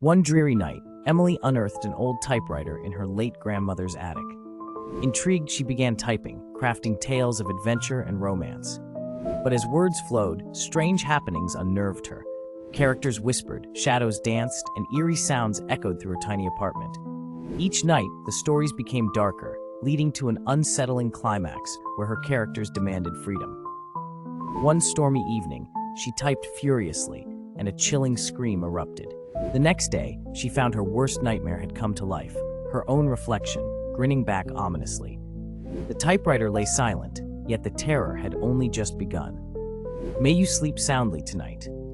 One dreary night, Emily unearthed an old typewriter in her late grandmother's attic. Intrigued, she began typing, crafting tales of adventure and romance. But as words flowed, strange happenings unnerved her. Characters whispered, shadows danced, and eerie sounds echoed through her tiny apartment. Each night, the stories became darker, leading to an unsettling climax where her characters demanded freedom. One stormy evening, she typed furiously, and a chilling scream erupted. The next day, she found her worst nightmare had come to life, her own reflection, grinning back ominously. The typewriter lay silent, yet the terror had only just begun. May you sleep soundly tonight.